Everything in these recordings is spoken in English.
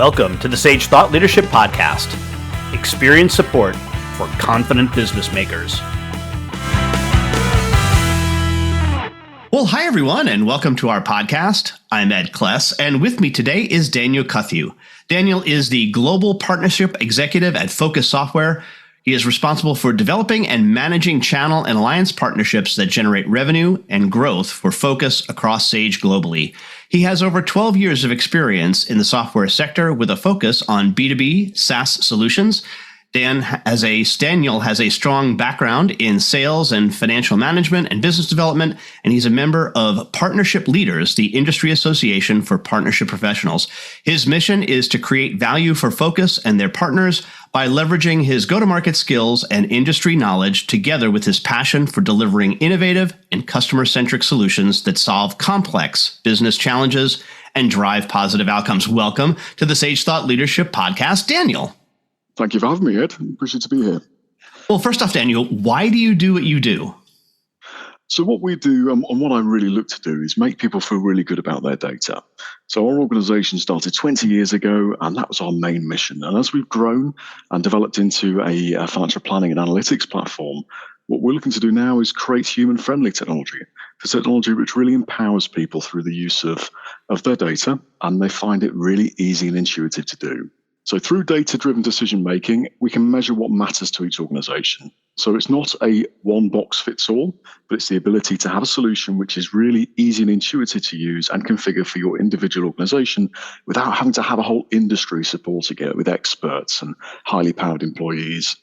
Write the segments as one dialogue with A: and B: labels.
A: Welcome to the Sage Thought Leadership Podcast. Experience support for confident business makers. Well, hi everyone, and welcome to our podcast. I'm Ed Kless, and with me today is Daniel Cuthew. Daniel is the Global Partnership Executive at Focus Software. He is responsible for developing and managing channel and alliance partnerships that generate revenue and growth for Focus across Sage globally. He has over 12 years of experience in the software sector with a focus on B2B SaaS solutions. Daniel has a strong background in sales and financial management and business development, and he's a member of Partnership Leaders, the industry association for partnership professionals. His mission is to create value for Focus and their partners by leveraging his go-to-market skills and industry knowledge together with his passion for delivering innovative and customer-centric solutions that solve complex business challenges and drive positive outcomes. Welcome to the Sage Thought Leadership Podcast, Daniel.
B: Thank you for having me, Ed. Appreciate to be here.
A: Well, first off, Daniel, why do you do what you do?
B: So what we do and what I really look to do is make people feel really good about their data. So our organization started 20 years ago, and that was our main mission. And as we've grown and developed into a financial planning and analytics platform, what we're looking to do now is create human-friendly technology, the technology which really empowers people through the use of their data, and they find it really easy and intuitive to do. So through data-driven decision-making, we can measure what matters to each organization. So it's not a one-box-fits-all, but it's the ability to have a solution which is really easy and intuitive to use and configure for your individual organization without having to have a whole industry supporting it with experts and highly paid employees.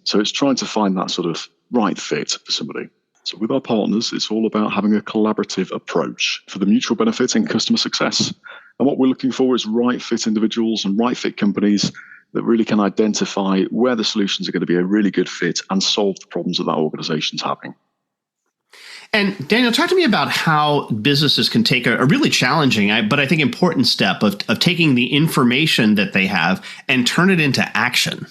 B: So it's trying to find that sort of right fit for somebody. So with our partners, it's all about having a collaborative approach for the mutual benefit and customer success. And what we're looking for is right fit individuals and right fit companies that really can identify where the solutions are going to be a really good fit and solve the problems that organization's having.
A: And Daniel, talk to me about how businesses can take a really challenging, but I think important step of taking the information that they have and turn it into action.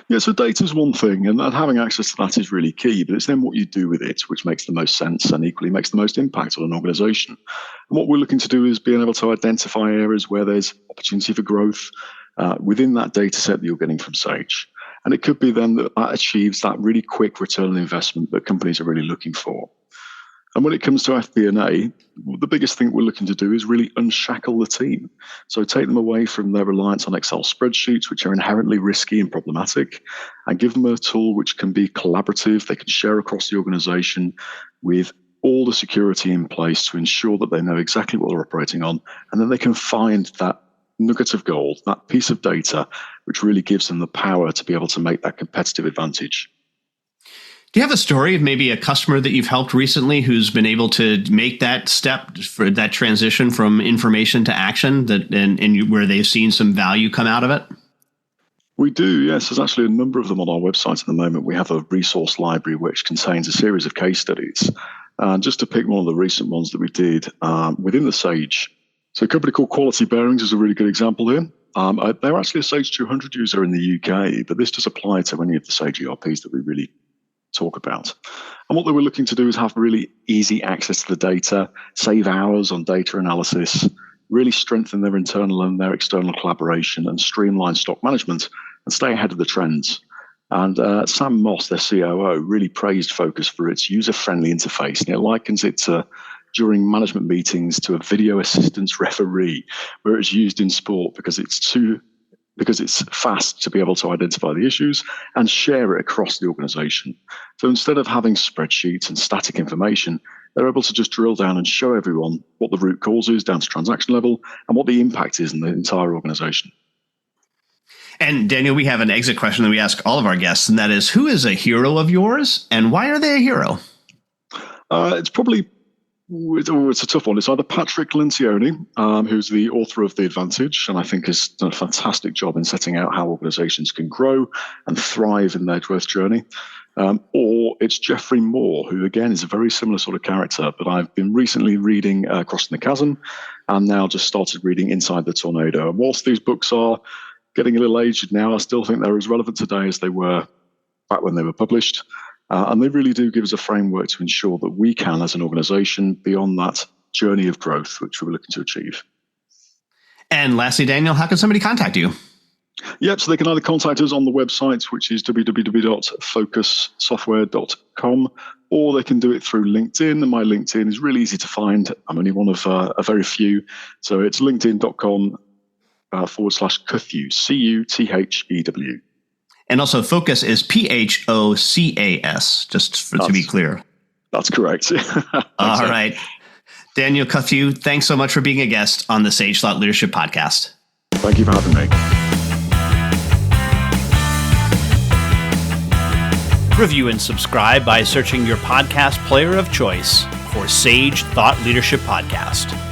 B: Yeah, so data is one thing, and having access to that is really key, but it's then what you do with it which makes the most sense and equally makes the most impact on an organization. And what we're looking to do is being able to identify areas where there's opportunity for growth within that data set that you're getting from Sage. And it could be then that achieves that really quick return on investment that companies are really looking for. And when it comes to FP&A, the biggest thing we're looking to do is really unshackle the team. So take them away from their reliance on Excel spreadsheets, which are inherently risky and problematic, and give them a tool which can be collaborative. They can share across the organization with all the security in place to ensure that they know exactly what they're operating on. And then they can find that nugget of gold, that piece of data, which really gives them the power to be able to make that competitive advantage.
A: Do you have a story of maybe a customer that you've helped recently who's been able to make that step for that transition from information to action and where they've seen some value come out of it?
B: We do, yes. There's actually a number of them on our website at the moment. We have a resource library which contains a series of case studies. Just to pick one of the recent ones that we did within the Sage. So a company called Quality Bearings is a really good example here. They're actually a Sage 200 user in the UK, but this does apply to any of the Sage ERPs that we really talk about. And what they were looking to do is have really easy access to the data, save hours on data analysis, really strengthen their internal and their external collaboration, and streamline stock management and stay ahead of the trends. And Sam Moss, their COO, really praised Focus for its user-friendly interface. And it likens it to during management meetings to a video assistance referee, where it's used in sport because it's fast to be able to identify the issues and share it across the organization. So instead of having spreadsheets and static information, they're able to just drill down and show everyone what the root cause is down to transaction level and what the impact is in the entire organization.
A: And Daniel, we have an exit question that we ask all of our guests, and that is, who is a hero of yours and why are they a hero?
B: It's a tough one. It's either Patrick Lecioni, who's the author of The Advantage, and I think has done a fantastic job in setting out how organizations can grow and thrive in their growth journey, or it's Geoffrey Moore, who again is a very similar sort of character, but I've been recently reading Crossing the Chasm and now just started reading Inside the Tornado. And whilst these books are getting a little aged now, I still think they're as relevant today as they were back when they were published. And they really do give us a framework to ensure that we can, as an organization, be on that journey of growth, which we're looking to achieve.
A: And lastly, Daniel, how can somebody contact you?
B: Yep, so they can either contact us on the website, which is www.focussoftware.com, or they can do it through LinkedIn. And my LinkedIn is really easy to find. I'm only one of a very few. So it's linkedin.com /Cuthew, Cuthew.
A: And also Focus is PHOCAS, to be clear.
B: That's correct.
A: All right. Daniel Cuthew, thanks so much for being a guest on the Sage Thought Leadership Podcast.
B: Thank you for having me.
C: Review and subscribe by searching your podcast player of choice for Sage Thought Leadership Podcast.